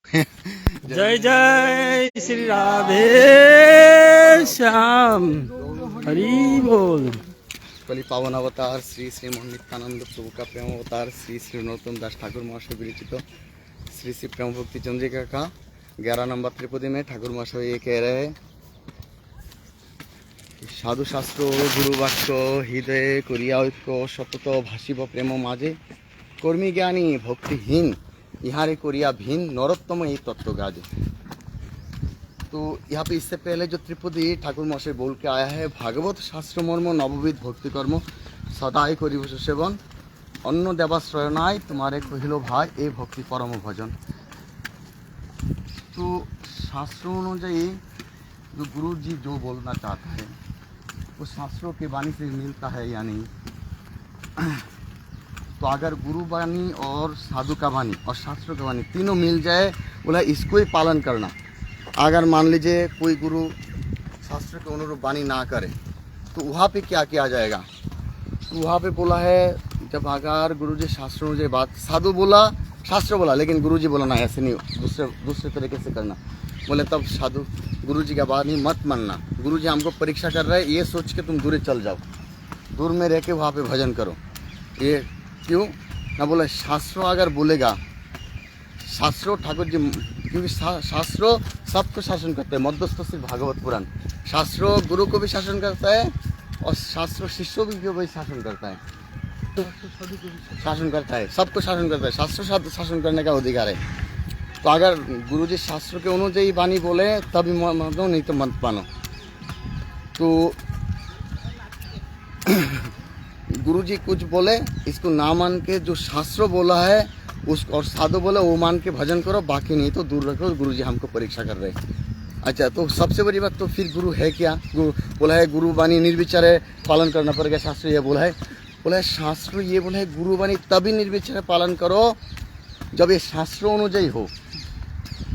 जय जय श्री राधे श्याम हरि बोल। कली पावन अवतार श्री श्री नित्यानंद प्रभु का प्रेम अवतार श्री श्री नरोत्तम दास ठाकुर महाशय विरचित श्री श्री प्रेम भक्ति चंद्रिका का 11 नंबर त्रिपदी में ठाकुर महाशय ये कह रहे हैं, साधु शास्त्र गुरु वाक्य हृदय करिया ऐक्य सतत भाषिब प्रेम माझे कर्मी ज्ञानी भक्तिहीन यहाँ करिया भिन नरोत्तम ये तत्व गाजे। तो यहाँ पे इससे पहले जो त्रिपदी ठाकुर महाशय बोल के आया है, भागवत शास्त्र मर्म नवविध भक्ति कर्म सदाई करिब सेवन अन्न देवाश्रय नाय तुम्हारे कहिलो भाई ए भक्ति परम भजन। तो शास्त्रों अनुযায়ী जो गुरु जी जो बोलना चाहता है वो शास्त्रों के वाणी से मिलता है या नहीं। तो अगर गुरु वाणी और साधु का वाणी और शास्त्रों का वाणी तीनों मिल जाए, बोला इसको ही पालन करना। अगर मान लीजिए कोई गुरु शास्त्र के अनुरूप वाणी ना करे तो वहाँ पे क्या किया जाएगा। तो वहाँ पे बोला है, जब अगर गुरु जी शास्त्रों अनुଯାयी बात, साधु बोला शास्त्र बोला लेकिन गुरु जी बोला ना ऐसे नहीं, दूसरे तरीके से करना, बोले तब साधु गुरु जी का बात नहीं मत मानना। गुरु जी हमको परीक्षा कर रहे हैं, ये सोच के तुम दूर चल जाओ, दूर में रह के वहाँ पे भजन करो। ये क्यों ना बोले शास्त्रों अगर बोलेगा, शास्त्रों ठाकुर जी क्योंकि शास्त्रों सबको शासन करते हैं, मध्यस्थ से भागवत पुराण, शास्त्रों गुरु को भी शासन करता है और शास्त्रों शिष्यों को भी शासन करता है, शासन करता है, सबको शासन करता है। शास्त्र शासन करने का अधिकार है। तो अगर गुरु जी शास्त्र के अनुযায়ী वाणी बोले तभी मानो, नहीं तो मत मानो। तो गुरु जी कुछ बोले इसको ना मान के जो शास्त्र बोला है उस और साधु बोले वो मान के भजन करो, बाकी नहीं तो दूर रखो, गुरु जी हमको परीक्षा कर रहे हैं। अच्छा, तो सबसे बड़ी बात तो फिर गुरु है क्या। गुरु बोला है गुरु वाणी निर्विचारे पालन करना पड़ेगा, शास्त्र ये बोला है। बोला है शास्त्र ये बोला है गुरु वाणी तभी निर्विचारे पालन करो जब ये शास्त्रों अनुযায়ী हो,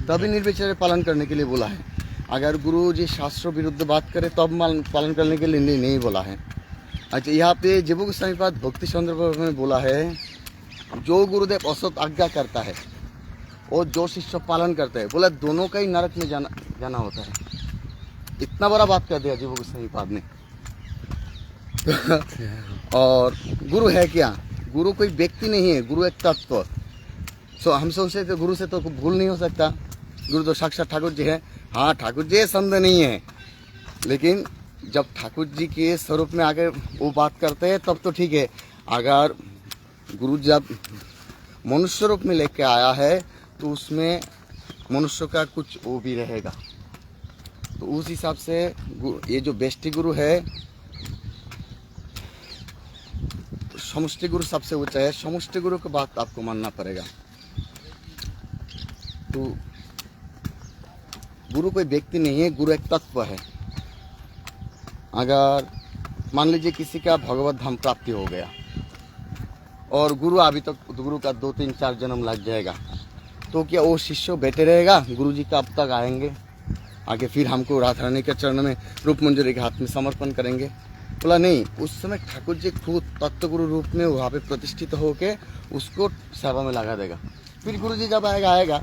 तभी निर्विचारे पालन करने के लिए बोला है। अगर गुरु जी शास्त्र विरुद्ध बात करे तब पालन करने के लिए नहीं बोला है। अच्छा, यहाँ पे जीव गोस्वामी पाद भक्ति संदर्भ में बोला है, जो गुरुदेव असत आज्ञा करता है और जो शिष्य पालन करता है, बोला दोनों का ही नरक में जाना होता है। इतना बड़ा बात कर दिया जीव गोस्वामी पाद ने। और गुरु है क्या, गुरु कोई व्यक्ति नहीं है, गुरु एक तत्व। सो हम सोचते थे गुरु से तो भूल नहीं हो सकता, गुरु तो साक्षात ठाकुर जी है। हाँ ठाकुर जी संदेह नहीं है, लेकिन जब ठाकुर जी के स्वरूप में आकर वो बात करते हैं तब तो ठीक है। अगर गुरु जब मनुष्य रूप में लेके आया है तो उसमें मनुष्य का कुछ वो भी रहेगा। तो उस हिसाब से ये जो बेष्टि गुरु है, समष्टि गुरु सबसे ऊंचा है, समष्टि गुरु की बात आपको मानना पड़ेगा। तो गुरु कोई व्यक्ति नहीं है, गुरु एक तत्व है। अगर मान लीजिए किसी का भगवत धाम प्राप्ति हो गया और गुरु अभी तक गुरु का 2, 3, 4 जन्म लग जाएगा, तो क्या वो शिष्य बैठे रहेगा, गुरु जी का अब तक आएंगे आगे फिर हमको राधा रानी के चरण में रूप मंजूरी के हाथ में समर्पण करेंगे। बोला नहीं, उस समय ठाकुर जी खुद तत्व गुरु रूप में वहाँ पे प्रतिष्ठित होके उसको सेवा में लगा देगा। फिर गुरु जी जब आएगा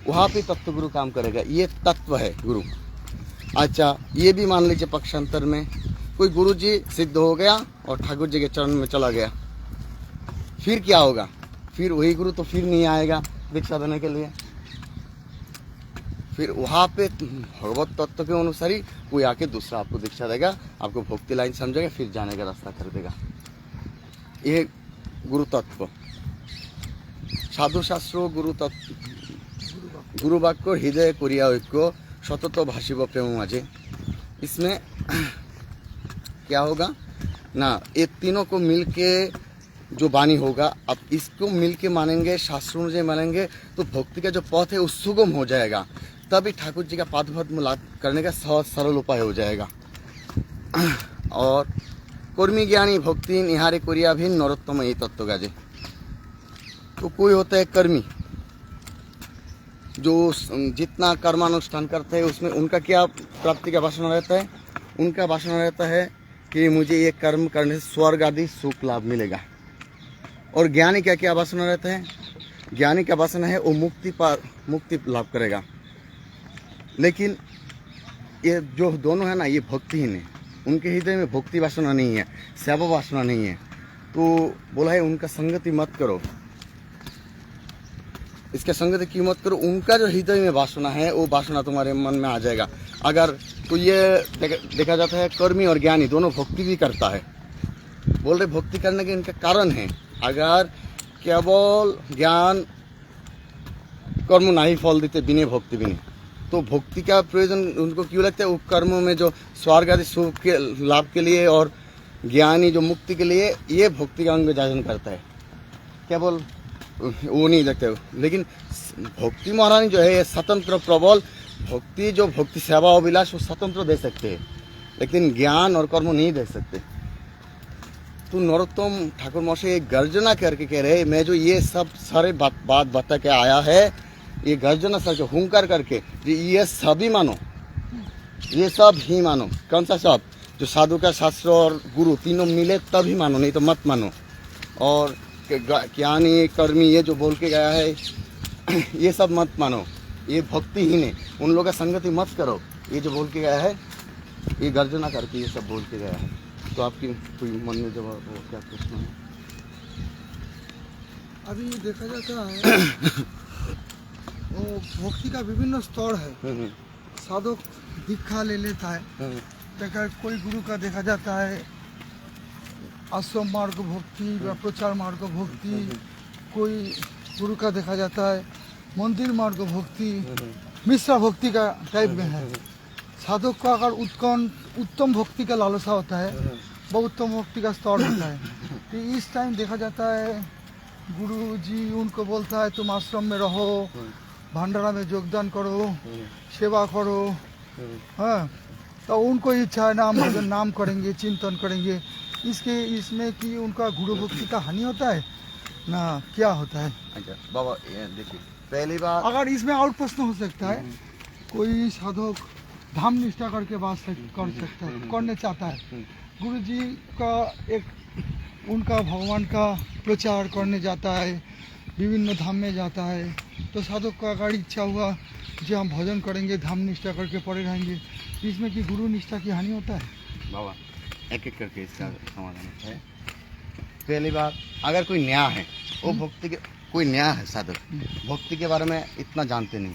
वहाँ पे तत्व गुरु काम करेगा। ये तत्व है गुरु। अच्छा, ये भी मान लीजिए पक्षांतर में कोई गुरु जी सिद्ध हो गया और ठाकुर जी के चरण में चला गया, फिर क्या होगा, फिर वही गुरु तो फिर नहीं आएगा दीक्षा देने के लिए। फिर वहाँ पे भगवत तत्व के अनुसार ही कोई आके दूसरा आपको दीक्षा देगा, आपको भक्ति लाइन समझेगा, फिर जाने का रास्ता कर देगा। ये गुरु तत्व, साधु शास्त्र गुरु तत्व, गुरु वाक्य हृदय करिया ऐक्य सतत भाषिब प्रेम माझे। इसमें क्या होगा ना, ये तीनों को मिलके जो वाणी होगा, अब इसको मिलके मानेंगे, शास्त्रों अनुযায়ী मानेंगे तो भक्ति का जो पथ है वो सुगम हो जाएगा। तभी ठाकुर जी का पादपद्म लाभ करने का सहज सरल उपाय हो जाएगा। और कर्मी ज्ञानी भक्ति निहारे करिया भिन नरोत्तम ये तत्व गाजे। तो कोई होता है कर्मी, जो जितना कर्मानुष्ठान करते हैं उसमें उनका क्या प्राप्ति का वासना रहता है, उनका वासना रहता है कि मुझे ये कर्म करने से स्वर्ग आदि सुख लाभ मिलेगा। और ज्ञानी क्या क्या वासना रहता है, ज्ञानी का वासना है वो मुक्ति लाभ करेगा। लेकिन ये जो दोनों है ना, ये भक्तिहीन है, उनके हृदय में भक्ति वासना नहीं है, सेवा वासना नहीं है। तो बोला है उनका संगति मत करो, इसका संगति क्यों मत करो, उनका जो हृदय में वासना है वो वासना तुम्हारे मन में आ जाएगा। अगर तो ये देखा जाता है कर्मी और ज्ञानी दोनों भक्ति भी करता है। बोल रहे भक्ति करने के इनका कारण है, अगर केवल ज्ञान कर्म नहीं फल देते बिना भक्ति बिना, तो भक्ति का प्रयोजन उनको क्यों लगता है? वो कर्मों में जो स्वर्ग आदि सुख के लाभ के लिए और ज्ञानी जो मुक्ति के लिए ये भक्ति का अंग जाजन करता है, केवल वो नहीं लगता है। लेकिन भक्ति महारानी जो है स्वतंत्र प्रबल भक्ति, जो भक्ति सेवा अभिलाष वो स्वतंत्र दे सकते हैं, लेकिन ज्ञान और कर्म नहीं दे सकते। तो नरोत्तम ठाकुर मौसे गर्जना करके कह रहे, मैं जो ये सब सारे बात बता के आया है, ये गर्जना सर के हुंकार करके ये सभी मानो, ये सब ही मानो। कौन सा सब? जो साधु का शास्त्र और गुरु तीनों मिले तभी मानो, नहीं तो मत मानो। और ज्ञानी कर्मी ये जो बोल के गया है ये सब मत मानो, ये भक्तिहीन है, उन लोगों का संगति मत करो, ये जो बोल के गया है, ये गर्जना करके ये सब बोल के गया है। तो आपकी कोई मन में जब वो क्या प्रश्न है? अभी देखा जाता है वो भक्ति का विभिन्न स्तर है। साधक दीक्षा ले लेता है, देखा कोई गुरु का देखा जाता है आश्रम मार्ग भक्ति या प्रचार मार्ग भक्ति, कोई गुरु का देखा जाता है मंदिर मार्ग भक्ति, मिश्रा भक्ति का टाइप में है। साधक का अगर उत्तम भक्ति का लालसा होता है, वो उत्तम भक्ति का स्तर होता है। तो इस टाइम देखा जाता है गुरु जी उनको बोलता है तुम आश्रम में रहो, भंडारा में योगदान करो, सेवा करो। हाँ, तो उनको इच्छा है नाम भजन नाम करेंगे, चिंतन करेंगे। इसमें कि उनका गुरु भक्ति का हानि होता है ना क्या होता है? अच्छा बाबा, देखिए पहली बार अगर इसमें और प्रश्न हो सकता है, कोई साधक धाम निष्ठा करके बात कर सकता है, करने चाहता है, गुरु जी का एक उनका भगवान का प्रचार करने जाता है, विभिन्न धाम में जाता है, तो साधक का अगर इच्छा हुआ जो हम भजन करेंगे धाम निष्ठा करके पड़े रहेंगे, इसमें कि गुरु निष्ठा की हानि होता है? बाबा एक एक करके इसका समाधान है। पहली बात, अगर कोई नया है, वो भक्ति के कोई नया है साधक, भक्ति के बारे में इतना जानते नहीं,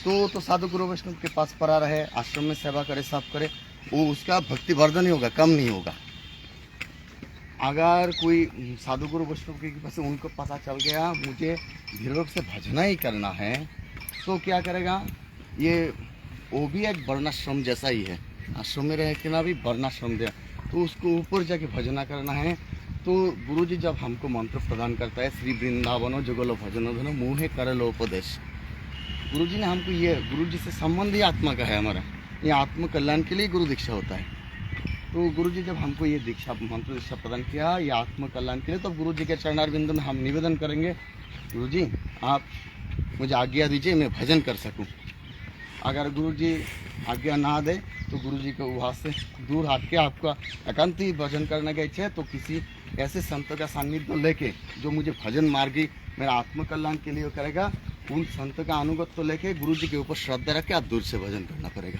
तो साधु गुरु वैष्णव के पास पड़ा रहे, आश्रम में सेवा करे, सब करे, वो उसका भक्ति वर्धन ही होगा, कम नहीं होगा। अगर कोई साधु गुरु वैष्णव के पास उनको पता चल गया मुझे धीरे रूप से भजना ही करना है, तो क्या करेगा? ये वो भी एक वर्णाश्रम जैसा ही है, आश्रम में रह के ना भी वर्णाश्रम दे, तो उसको ऊपर जाके भजना करना है। तो गुरुजी जब हमको मंत्र प्रदान करता है, श्री वृंदावनो जुगलो भजनो धनो मुहे करलो उपदेश, गुरुजी ने हमको ये, गुरुजी से संबंध ही आत्मा का है हमारा, ये आत्म कल्याण के लिए गुरु दीक्षा होता है। तो गुरुजी जब हमको ये दीक्षा मंत्र दीक्षा प्रदान किया ये आत्म कल्याण के लिए, तो गुरुजी के चरणारविंद में हम निवेदन करेंगे, गुरुजी आप मुझे आज्ञा दीजिए मैं भजन कर सकूं। अगर गुरुजी आज्ञा ना दे तो गुरुजी को वहाँ से दूर हट के आपका एकांत ही भजन करने का इच्छा है, तो किसी ऐसे संत का सान्निध्य लेके जो मुझे भजन मार्गी मेरा आत्म कल्याण के लिए करेगा, उन संत का अनुगत्य लेके गुरुजी के ऊपर श्रद्धा रख के आप दूर से भजन करना पड़ेगा,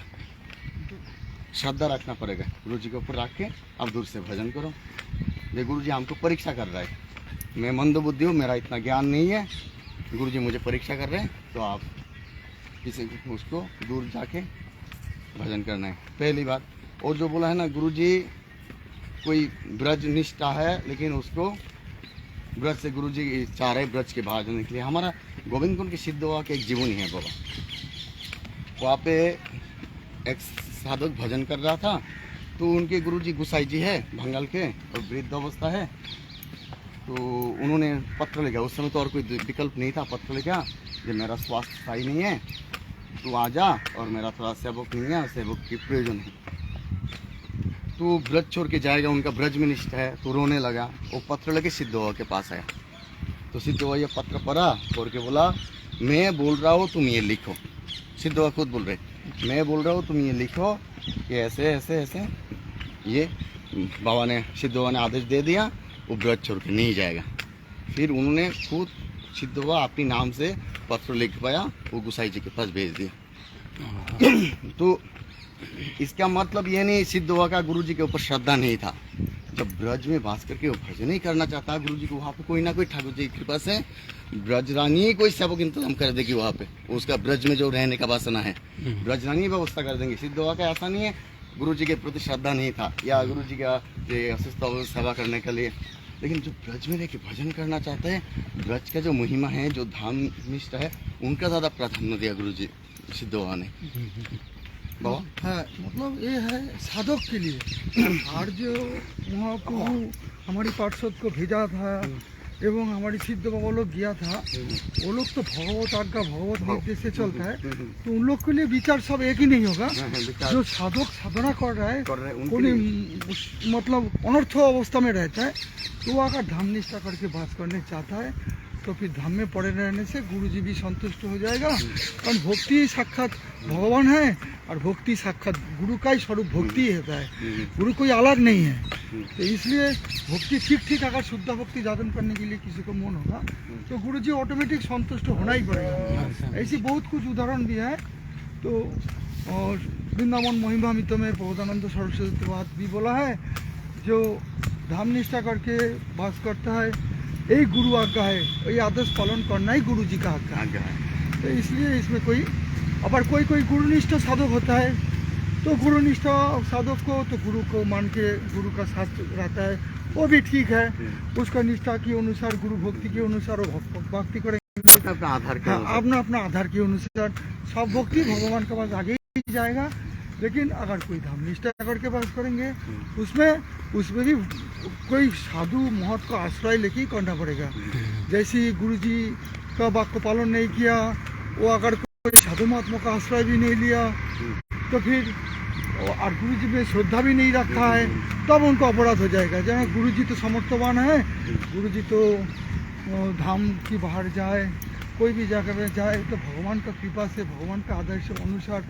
श्रद्धा रखना पड़ेगा, गुरुजी के ऊपर रख के आप दूर से भजन करो। ये गुरुजी हमको परीक्षा कर रहा है, मैं मंद बुद्धि हूँ, मेरा इतना ज्ञान नहीं है, गुरुजी मुझे परीक्षा कर रहे हैं, तो आप किसी उसको दूर जाके भजन करना है। पहली बात। और जो बोला है ना गुरुजी कोई ब्रज निष्ठा है, लेकिन उसको ब्रज से गुरुजी चाह रहे ब्रज के बाहर जाने के लिए। हमारा गोविंद कुंड के सिद्ध हुआ के एक जीवनी है बाबा, वहाँ पे एक साधक भजन कर रहा था, तो उनके गुरुजी गुसाई जी है भंगाल के और वृद्ध अवस्था है, तो उन्होंने पत्र लिखा, उस समय तो और कोई विकल्प नहीं था, पत्र लिखा कि मेरा स्वास्थ्य सही नहीं है, तू आ जा और मेरा थोड़ा सेवक नहीं है, सेवक की प्रयोजन है, तो ब्रज छोड़ के जाएगा, उनका ब्रज में निष्ठा है। तो रोने लगा, वो पत्र लेके सिद्ध हुआ के पास आया, तो सिद्ध हुआ ये पत्र पढ़ा और के बोला मैं बोल रहा हूँ तुम ये लिखो। सिद्ध हुआ खुद बोल रहे मैं बोल रहा हूँ तुम ये लिखो कि ऐसे ऐसे ऐसे, ये बाबा ने सिद्ध हुआ ने आदेश दे दिया, वो ब्रज छोड़ के नहीं जाएगा। फिर उन्होंने खुद सिद्ध हुआ, अपनी नाम से पत्र लिख पाया, वो गुसाई जी के पास भेज दिया। तो इसका मतलब ये नहीं सिद्ध हुआ का गुरु जी के ऊपर श्रद्धा नहीं था। जब ब्रज में वास करके वो भजन ही करना चाहता है गुरु जी को, वहाँ पे कोई ना कोई ठाकुर जी की कृपा से ब्रजरानी ही कोई सेवक इंतजाम कर देगी वहाँ पे, उसका ब्रज में जो रहने का वासना है ब्रजरानी व्यवस्था कर देंगे। सिद्ध हुआ का ऐसा नहीं है गुरु जी के प्रति श्रद्धा नहीं था या गुरु जी का सेवा करने के लिए, लेकिन जो ब्रज में रहकर भजन करना चाहते हैं, ब्रज का जो महिमा है, जो धाम निष्ठ है, उनका ज़्यादा प्राधान्य दिया गुरु जी सिद्ध हुआ ने। बाबा है मतलब ये है साधक के लिए। और जो महाप्रभु हमारी पार्षद को भेजा था एवं हमारी सिद्ध बाबा लोग गया था, वो लोग तो भगवत आज्ञा भगवत निर्देश से चलता है, तो उन लोग के लिए विचार सब एक ही नहीं होगा। जो साधक साधना कर रहा है कोई मतलब अनर्थ अवस्था में रहता है, तो वो अगर धाम निष्ठा करके वास करने चाहता है, तो फिर धाम में पड़े रहने से गुरु जी भी संतुष्ट हो जाएगा। कारण भक्ति साक्षात भगवान है और भक्ति साक्षात गुरु का ही स्वरूप भक्ति ही होता है, गुरु कोई अलग नहीं है। तो इसलिए भक्ति ठीक ठीक अगर शुद्ध भक्ति साधन करने के लिए किसी को मन होगा, तो गुरु जी ऑटोमेटिक संतुष्ट होना ही पड़ेगा। ऐसी बहुत कुछ उदाहरण भी है। तो और वृंदावन महिमामित में प्रबोधानंद सरस्वती की बात भी बोला है, जो धाम निष्ठा करके वास करता है, यही गुरु आज्ञा है, ये आदेश पालन करना ही गुरु जी का आज्ञा है। तो इसलिए इसमें कोई अगर कोई गुरुनिष्ठ साधक होता है, तो गुरुनिष्ठ साधक को तो गुरु को मान के गुरु का साथ रहता है, वो भी ठीक है। उसका निष्ठा के अनुसार गुरु भक्ति के अनुसार वो भक्ति करेंगे, अपना आधार के अपना अपना आधार के अनुसार सब भक्ति भगवान के पास आगे ही जाएगा। लेकिन अगर कोई धाम निष्ठा करके वास करेंगे, उसमें भी कोई साधु महत का आश्रय लेके ही करना पड़ेगा। जैसे गुरु जी का वाक्य पालन नहीं किया, वो अगर कोई साधु महात्मा का आश्रय भी नहीं लिया, तो फिर और गुरु जी में श्रद्धा भी नहीं रखा है, तब उनको अपराध हो जाएगा। जहाँ गुरु जी तो समर्थवान है, गुरु जी तो धाम की बाहर जाए, कोई भी जगह में जाए, तो भगवान का कृपा से भगवान का आदर्श अनुसार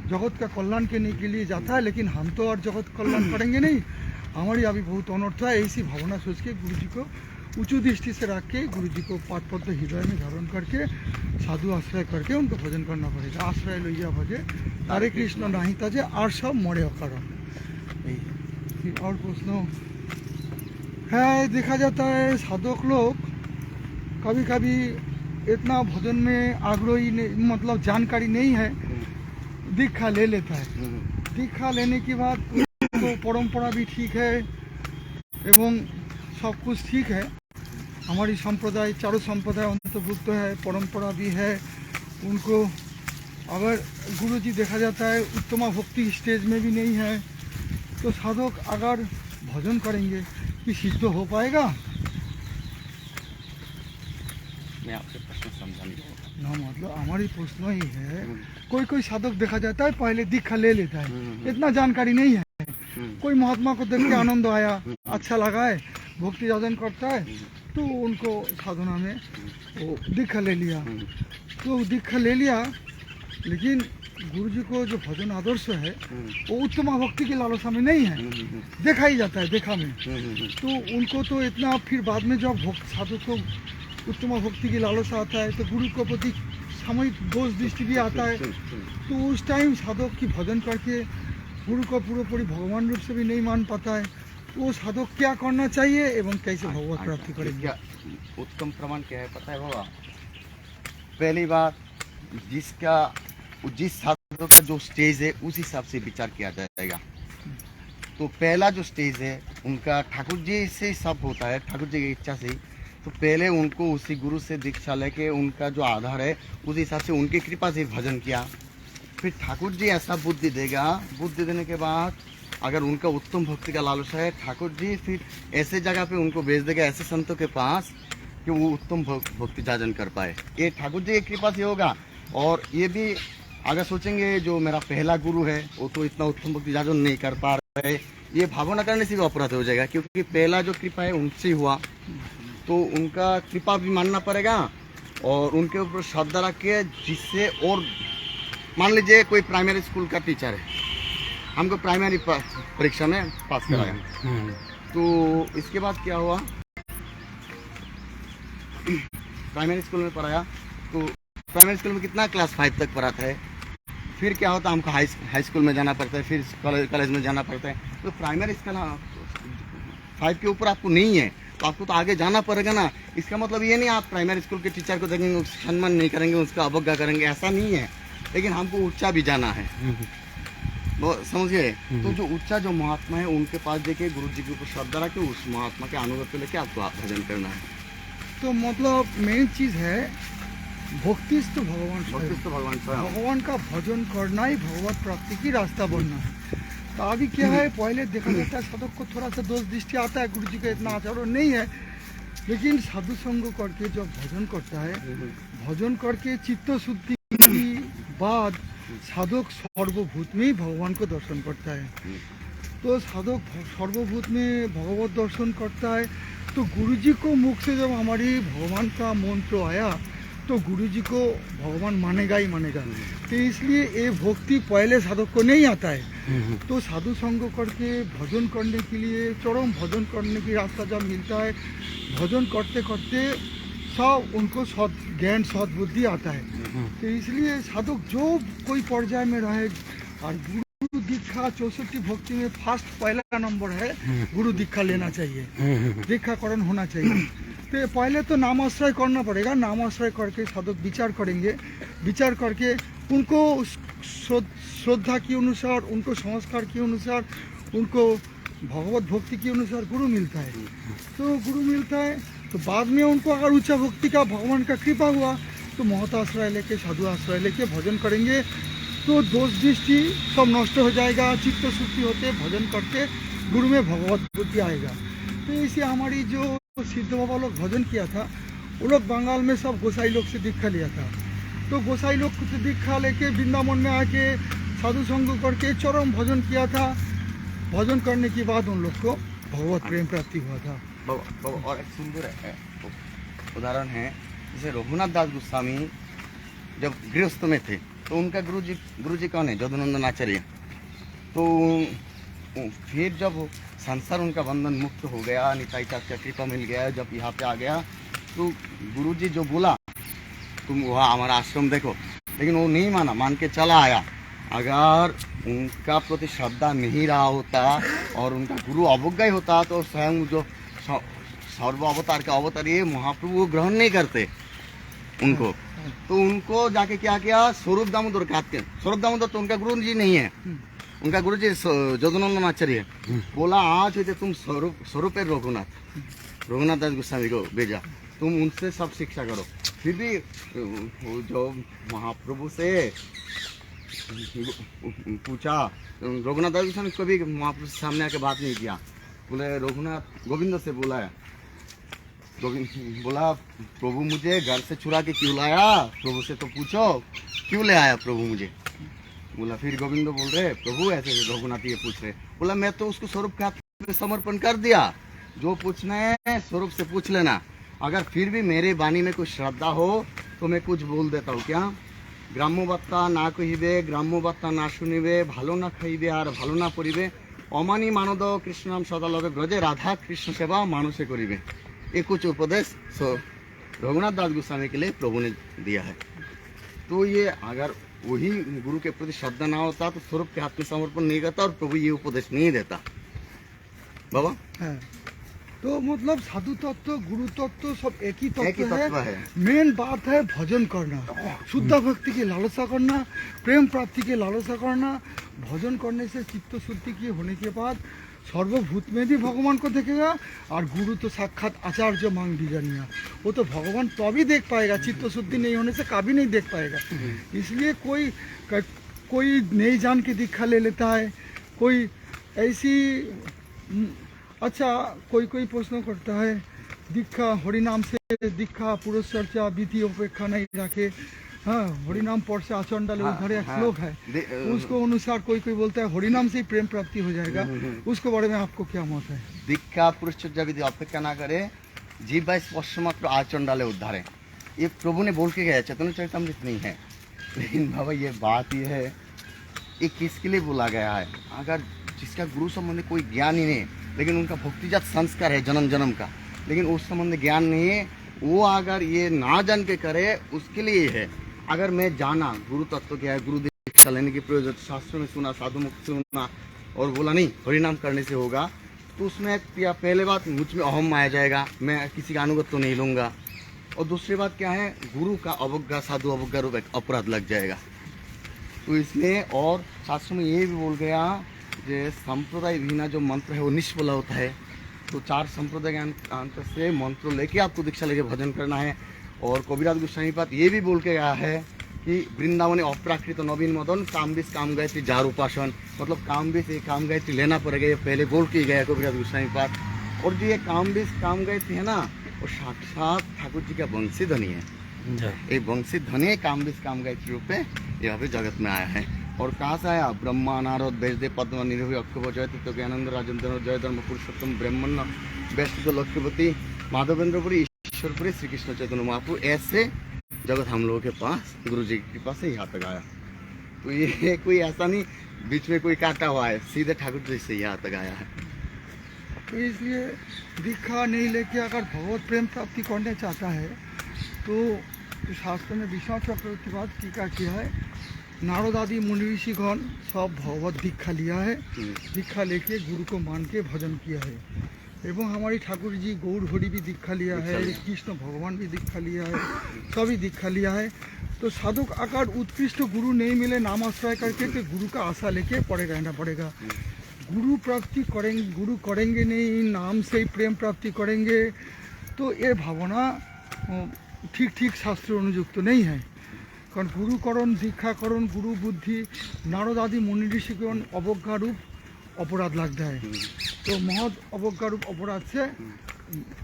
जगत का कल्याण करने के लिए जाता है। लेकिन हम तो और जगत कल्याण करेंगे नहीं, हमारी अभी बहुत अनर्थ है। ऐसी भावना सोच के गुरु जी को ऊंचू दृष्टि से रख के गुरु जी को पाद पद्म हृदय में धारण करके साधु आश्रय करके उनको भजन करना पड़ेगा। आश्रय लइया भजे हरे कृष्ण नहीं ताजे और सब मरे अकारण। और प्रश्न है, देखा जाता है साधक लोग कभी कभी इतना भजन में आग्रही मतलब जानकारी नहीं है, दीक्षा ले लेता है। दीक्षा लेने के बाद तो परंपरा भी ठीक है एवं सब कुछ ठीक है। हमारी संप्रदाय चारों संप्रदाय अंतर्भुक्त है, परंपरा भी है। उनको अगर गुरु जी देखा जाता है उत्तम भक्ति स्टेज में भी नहीं है, तो साधक अगर भजन करेंगे कि सिद्ध हो पाएगा? मैं आपके प्रश्न समझा नहीं ना, मतलब हमारी प्रश्न ही है, कोई साधक देखा जाता है पहले दीक्षा ले लेता है, इतना जानकारी नहीं है, कोई महात्मा को देख के आनंद आया, अच्छा लगा है, भक्ति साधन करता है, तो उनको साधना में वो दीक्षा ले लिया। तो दीक्षा ले लिया, लेकिन गुरु जी को जो भजन आदर्श है वो उत्तम भक्ति की लालसा में नहीं है, देखा ही जाता है देखा में। तो उनको तो इतना फिर बाद में जब साधक को उत्तम भक्ति की लालसा आता है, तो गुरु के प्रति सामयिक दोष दृष्टि भी आता है। तो उस टाइम साधक की भजन करके गुरु को पूरी भगवान रूप से भी नहीं मान पाता है, तो वो साधक क्या करना चाहिए एवं कैसे भगवत प्राप्ति करेंगे? उत्तम प्रमाण क्या है पता है बाबा? पहली बात, जिस साधक का जो स्टेज है उस हिसाब से विचार किया जाएगा। तो पहला जो स्टेज है उनका ठाकुर जी से सब होता है, ठाकुर जी की इच्छा से ही। तो पहले उनको उसी गुरु से दीक्षा लेके उनका जो आधार है उस हिसाब से उनकी कृपा से भजन किया। फिर ठाकुर जी ऐसा बुद्धि देगा, बुद्धि देने के बाद अगर उनका उत्तम भक्ति का लालसा है, ठाकुर जी फिर ऐसे जगह पे उनको भेज देगा, ऐसे संतों के पास कि वो उत्तम भक्ति साधन कर पाए। ये ठाकुर जी की कृपा से होगा। और ये भी अगर सोचेंगे जो मेरा पहला गुरु है वो तो इतना उत्तम भक्ति साधन नहीं कर पा रहा है, ये भावना करने से भी अपराध हो जाएगा, क्योंकि पहला जो कृपा है उनसे ही हुआ, तो उनका कृपा भी मानना पड़ेगा और उनके ऊपर श्रद्धा रख के, जिससे और मान लीजिए कोई प्राइमरी स्कूल का टीचर है, हमको प्राइमरी परीक्षा में पास कराया, तो इसके बाद क्या हुआ, प्राइमरी स्कूल में पढ़ाया, तो प्राइमरी स्कूल में कितना क्लास 5 तक पढ़ाता है, फिर क्या होता है हमको हाई स्कूल में जाना पड़ता है, फिर कॉलेज में जाना पड़ता है। तो प्राइमरी स्कूल 5 के ऊपर आपको नहीं है, तो आपको तो आगे जाना पड़ेगा ना। इसका मतलब ये नहीं आप प्राइमरी स्कूल के टीचर को देखेंगे, उसका सम्मान नहीं करेंगे, उसका अवज्ञा करेंगे, ऐसा नहीं है। लेकिन हमको ऊंचा भी जाना है, वो समझिए। तो जो ऊंचा जो महात्मा है उनके पास देखिए, गुरु जी के ऊपर श्रद्धा रखे, उस महात्मा के अनुगत्य लेके आपको भजन करना है। तो मतलब मेन चीज है भक्ति तो भगवान स्वयं। भक्ति तो भगवान स्वयं। भगवान का भजन करना ही भगवत प्राप्ति की रास्ता बनना है। तो अभी क्या है, पहले देखा जाता है साधक को थोड़ा सा दोष दृष्टि आता है, गुरु जी का इतना आचरण नहीं है, लेकिन साधु संग करके जब भजन करता है, भजन करके चित्त शुद्धि के बाद साधक सर्वभूत में ही भगवान को दर्शन करता है। तो साधक सर्वभूत में भगवत दर्शन करता है, तो गुरु जी को मुख से जब हमारी भगवान का मंत्र आया, तो गुरु जी को भगवान मानेगा ही मानेगा। तो इसलिए ये भक्ति पहले साधक को नहीं आता है। तो साधु संग करके भजन करने के लिए, चरम भजन करने की रास्ता जब मिलता है, भजन करते करते सब उनको सद ज्ञान सद्बुद्धि आता है। तो इसलिए साधक जो कोई पर्याय में रहे, और गुरु दीक्षा 64 भक्ति में फर्स्ट पहला नंबर है गुरु दीक्षा लेना चाहिए, दीक्षाकरण होना चाहिए। तो पहले तो नामाश्रय करना पड़ेगा, नामाश्रय करके साधक विचार करेंगे, विचार करके उनको श्रद्धा के अनुसार, उनको संस्कार के अनुसार, उनको भगवत भक्ति के अनुसार गुरु मिलता है। तो गुरु मिलता है तो बाद में उनको अगर उच्च भक्ति का भगवान का कृपा हुआ तो महत आश्रय लेके, साधु आश्रय लेके भजन करेंगे, तो दोष दृष्टि सब नष्ट हो जाएगा, चित्त शुद्धि होते भजन करते गुरु में भगवत बुद्धि आएगा। तो इसे हमारी जो सिद्ध बाबा लोग भजन किया था, वो लोग बंगाल में सब गोसाई लोग से दीक्षा लिया था। तो गोसाई लोग से दीक्षा लेके वृंदावन में आके साधु संग करके चरम भजन किया था। भजन करने के बाद उन लोग को भगवत प्रेम प्राप्ति हुआ था। और एक सुंदर उदाहरण है, जैसे रघुनाथ दास गोस्वामी जब गृहस्थ में थे, तो उनका गुरु जी कौन है? जदुनंदन आचार्य। तो फिर जब संसार उनका बंधन मुक्त हो गया, निताई का कृपा मिल गया, जब यहाँ पे आ गया, तो गुरु जी जो बोला तुम वहाँ हमारा आश्रम देखो, लेकिन वो नहीं माना, मान के चला आया। अगर उनका प्रति श्रद्धा नहीं रहा होता और उनका गुरु अवज्ञा ही होता, तो स्वयं जो सर्व अवतार का अवतार ये महाप्रभु ग्रहण नहीं करते उनको। तो उनको जाके क्या किया, स्वरूप दामोदर कहते हैं। स्वरूप दामोदर तो उनका गुरु जी नहीं है, उनका गुरु जी जदुनंदन आचार्य। बोला आज है तुम स्वरूप रघुनाथ दास गोस्वामी को भेजा, तुम उनसे सब शिक्षा करो। फिर भी जो महाप्रभु से पूछा, रघुनाथ दास गोस्वामी कभी महाप्रभु के सामने आके बात नहीं किया। बोले रघुनाथ गोविंद से बुलाया, गोविंद बोला प्रभु मुझे घर से चुरा के क्यों लाया? प्रभु से तो पूछो क्यों ले आया प्रभु मुझे? बोला, फिर गोविंद बोल रहे प्रभु ऐसे रघुनाथ ये पूछ रहे। बोला मैं तो उसको स्वरूप के हाथ में समर्पण कर दिया, जो पूछना है स्वरूप से पूछ लेना। अगर फिर भी मेरे वाणी में कुछ श्रद्धा हो तो मैं कुछ बोल देता हूँ। क्या? ग्राम्य बार्ता ना कहिबे, ग्राम्य बार्ता ना शुनिबे, भालो ना खाइबे और भालो ना पड़िबे, अमानी मानद कृष्ण नाम सदा लगे ब्रजे, राधा कृष्ण सेवा मानुषे करिबे। ये कुछ उपदेश रघुनाथ दास गोस्वामी के लिए प्रभु ने दिया है। तो ये अगर वही गुरु के प्रति श्रद्धा ना होता तो स्वरूप के हाथ में समर्पण नहीं करता और प्रभु ये उपदेश नहीं देता। बाबा है। तो मतलब साधु तत्व, गुरु तत्व सब एक ही तत्व है। है। मेन बात है भजन करना, शुद्ध भक्ति की लालसा करना, प्रेम प्राप्ति की लालसा करना। भजन करने से चित्त शुद्धि की होने के बाद सर्वभूत में भी भगवान को देखेगा, और गुरु तो साक्षात आचार्य मांग दी जानिया, वो तो भगवान तभी देख पाएगा, चित्त शुद्धि नहीं होने से कभी नहीं देख पाएगा। इसलिए कोई नहीं जान के दीक्षा ले लेता है, कोई ऐसी अच्छा कोई प्रश्न करता है दीक्षा हरिनाम से दीक्षा पुरुष चर्चा विधि अपेक्षा नहीं रखे। हाँ, हरिनाम पर से आचरण डाले, उधर एक श्लोक है, उसको अनुसार कोई बोलता है हरिनाम से ही प्रेम प्राप्ति हो जाएगा। उसके बारे में आपको क्या मत है? दीक्षा पुरुष चर्चा विधि अपेक्षा ना करे, जीव बाई स्पर्श मात्र आचरण डाले उद्धार है। ये प्रभु ने बोल के गया, चैतन्य चरितमृत नहीं है। लेकिन बाबा ये बात ये है, ये किसके लिए बोला गया है? अगर जिसका गुरु संबंधी कोई ज्ञान ही नहीं, लेकिन उनका भक्तिजात संस्कार है जन्म जन्म का, लेकिन उस संबंध ज्ञान नहीं है, वो अगर ये ना जान के करे उसके लिए है। अगर मैं जाना गुरु तत्व क्या है, गुरु दीक्षा लेने की प्रयोजन, शास्त्रों में सुना, साधु मुक्त सुना और बोला नहीं हरिनाम करने से होगा, तो उसमें पहले बात मुझ में अहम आ जाएगा, मैं किसी का अनुगत तो नहीं लूँगा। और दूसरी बात क्या है, गुरु का अवज्ञा, साधु अवज्ञा रूप एक अपराध लग जाएगा। तो इसलिए और शास्त्र में ये भी बोल गया जो संप्रदाय विहीना जो मंत्र है वो निष्फल होता है। तो 4 संप्रदाय के अंतर से मंत्र लेके आपको दीक्षा लेके भजन करना है। और कबीरदास गोस्वामी पाद ये भी बोल के गया है कि वृंदावने अप्राकृत नवीन मदन काम बीस काम गायत्री जार उपासन, मतलब काम बीस एक काम गायत्री लेना पड़ेगा, ये पहले बोल के गया कबीरदास गोस्वामी पाद। और जो ये काम बीस काम गायत्री है ना, वो साक्षात ठाकुर जी का वंशी ध्वनि है। ये वंशी ध्वनि काम बीस काम गायत्री रूप में यहाँ जगत में आया है। और कहाँ से आया, ब्रह्मा नारद वैष्णदेव पद्म निरभय अक्षभ जयतीर्थ ज्ञानंद राजेंद्र जय धर्म पुरुषोत्तम ब्रह्मण्य वैष्णव लक्ष्मीपति माधवेंद्रपुरी ईश्वरपुरी श्री कृष्ण चैतन्य महाप्रभु, ऐसे जगत हम लोगों के पास गुरु जी की कृपा से यहाँ तक आया। तो ये कोई ऐसा नहीं बीच में कोई काटा हुआ है, सीधे ठाकुर जी से यहाँ तक आया है। तो इसलिए दीक्षा नहीं लेके अगर भगवत प्रेम प्राप्ति करना चाहता है तो शास्त्र में विश्वनाथ चक्रवर्ती बात टीका किया है, नारद आदि मुनि ऋषिगण सब भगवत दीक्षा लिया है, दीक्षा लेके गुरु को मान के भजन किया है। एवं हमारी ठाकुर जी गौर हरि भी दीक्षा लिया है, कृष्ण भगवान भी दीक्षा लिया है, सभी दीक्षा लिया है। तो साधक अगर उत्कृष्ट गुरु नहीं मिले नाम आश्रय करके तो गुरु का आशा लेके पड़े रहना पड़ेगा। गुरु प्राप्ति करेंगे, गुरु करेंगे नहीं, नाम से ही प्रेम प्राप्ति करेंगे, तो ये भावना ठीक ठीक शास्त्र अनुयुक्त नहीं है। कारण गुरुकरण दीक्षाकरण गुरु बुद्धि नारद आदि मुनि ऋषिगण अवज्ञा रूप अपराध लगता है। तो महद अवज्ञा रूप अपराध से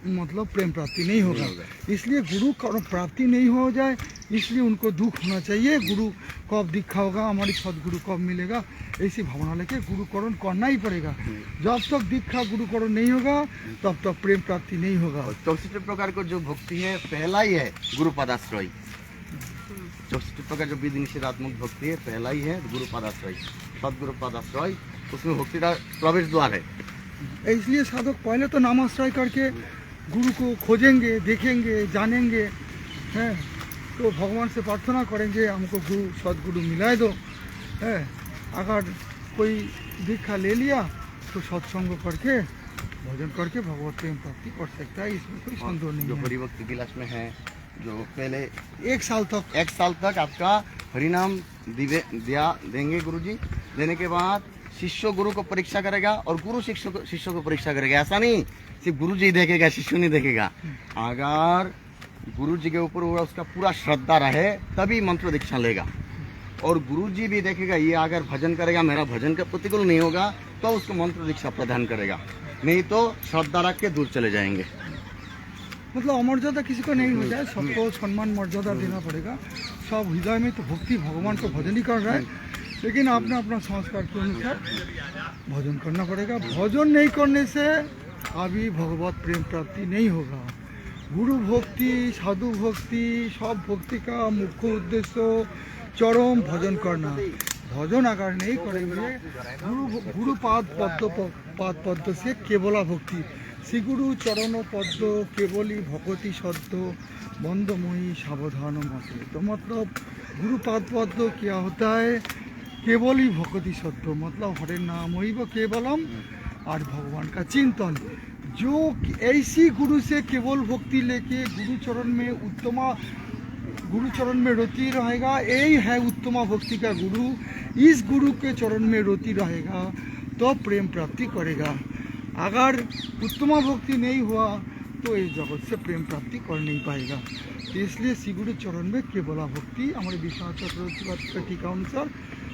मतलब प्रेम प्राप्ति नहीं होगा। इसलिए गुरु प्राप्ति नहीं हो जाए, इसलिए उनको दुख होना चाहिए, गुरु कब दीक्षा होगा, हमारी सदगुरु कब मिलेगा, ऐसी भावना लेके गुरुकरण करना ही पड़ेगा। जब तक दीक्षा गुरुकरण नहीं होगा तब तक प्रेम प्राप्ति नहीं होगा। 64 प्रकार को जो भक्ति है पहला ही है गुरु पदाश्रय। 64 प्रकार जो विधि निषेधात्मक भक्ति है पहला ही है गुरु पदाश्रय, सदगुरु पदाश्रय, उसमें भक्ति का प्रवेश द्वार है। इसलिए साधक पहले तो नामाश्रय करके गुरु को खोजेंगे, देखेंगे, जानेंगे, हैं, तो भगवान से प्रार्थना करेंगे हमको गुरु सदगुरु मिलाए दो, है। अगर कोई दीक्षा ले लिया तो सत्संग करके भजन करके भगवत प्रेम प्राप्ति कर सकता है, इसमें कोई संदेह नहीं जो है। हरिभक्ति विलास में है, जो पहले 1 साल तक आपका हरिनाम देंगे गुरुजी, देने के बाद शिष्य गुरु को परीक्षा करेगा और गुरु शिष्य को परीक्षा करेगा। ऐसा नहीं सिर्फ गुरु जी देखेगा, शिष्य नहीं देखेगा। अगर गुरु जी के ऊपर उसका पूरा श्रद्धा रहे तभी मंत्र दीक्षा लेगा। और गुरु जी भी देखेगा ये अगर भजन करेगा, मेरा भजन का प्रतिकूल नहीं होगा, तो उसको मंत्र दीक्षा प्रदान करेगा, नहीं तो श्रद्धा रख के दूर चले जाएंगे। मतलब अमर्यादा किसी को नहीं हो जाए, सबको सम्मान मर्यादा देना पड़ेगा। सब हृदय में तो भक्ति भगवान को भजन ही कर रहा है, लेकिन अपना अपना संस्कार के अनुसार भजन करना पड़ेगा। भजन नहीं करने से अभी भगवत प्रेम प्राप्ति नहीं होगा। गुरु भक्ति, साधु भक्ति, सब भक्ति का मुख्य उद्देश्य चरम भजन करना। भजन अगर नहीं करेंगे गुरु पाद पद्म से केवला भक्ति, श्री गुरु चरण पद्म केवली भगवती सद्य बंदमयी सावधान मते। तो मतलब गुरु पाद पद्म क्या होता है, केवल ही भगवती सत्य, मतलब हरे नाम ही वो केवलम और भगवान का चिंतन। जो ऐसी गुरु से केवल भक्ति लेके गुरु चरण में उत्तमा, गुरु चरण में रोती रहेगा, यही है उत्तमा भक्ति का गुरु। इस गुरु के चरण में रोती रहेगा तो प्रेम प्राप्ति करेगा। अगर उत्तमा भक्ति नहीं हुआ तो इस जगत से प्रेम प्राप्ति कर नहीं पाएगा। तो इसलिए श्री गुरु चरण में केवला भक्ति, हमारे विश्वनाथ चक्रवर्ती का टीका अनुसार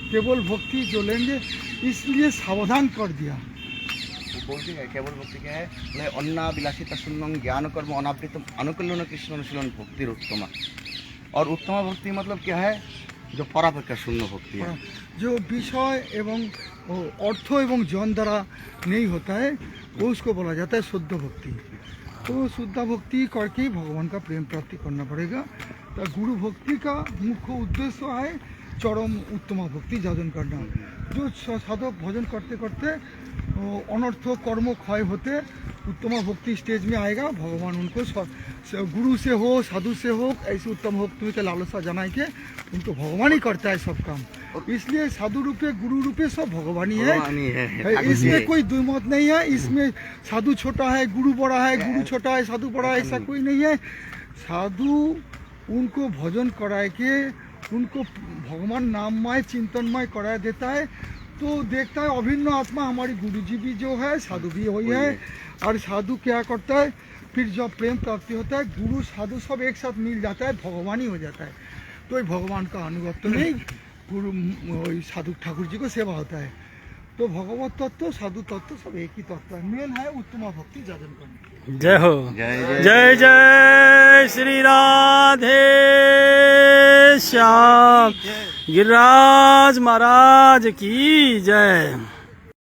केवल भक्ति जो लेंगे, इसलिए सावधान कर दिया। वो बोलते हैं केवल भक्ति क्या है, बोले अन्ना विलासिता शून्यम ज्ञान कर्म अनावृतम अनुकूलन कृष्ण अनुशीलन भक्ति उत्तमा। और उत्तमा भक्ति मतलब क्या है, जो परापेक्षा शून्य भक्ति है, जो विषय एवं अर्थ एवं जन द्वारा नहीं होता है, वो उसको बोला जाता है शुद्ध भक्ति। तो शुद्ध भक्ति करके भगवान का प्रेम प्राप्ति करना पड़ेगा। तो गुरु भक्ति का मुख्य उद्देश्य है चरम उत्तमा भक्ति जाजन करना। जो साधक भजन करते करते अनर्थ कर्म क्षय होते उत्तम भक्ति स्टेज में आएगा, भगवान उनको गुरु से हो साधु से हो ऐसे उत्तम भक्ति के लालसा जमा के उनको भगवान ही करता है सब काम। इसलिए साधु रूपे गुरु रूपे सब भगवान ही है, इसमें कोई दुमत नहीं है। इसमें साधु छोटा है गुरु बड़ा है, गुरु छोटा है साधु बड़ा है, ऐसा कोई नहीं है। साधु उनको भजन कराए के उनको भगवान नाममय चिंतनमय करा देता है, तो देखता है अभिन्न आत्मा हमारी गुरु जी भी जो है साधु भी वही है। और साधु क्या करता है, फिर जब प्रेम प्राप्ति होता है गुरु साधु सब एक साथ मिल जाता है, भगवान ही हो जाता है। तो ये भगवान का अनुगत्य नहीं, गुरु साधु ठाकुर जी को सेवा होता है। तो भगवत तत्व साधु तत्व सब एक ही तत्व है, मेन है उत्तम भक्ति जाजन करने। जय हो, जय जय श्री राधे श्याम गिरिराज महाराज की जय।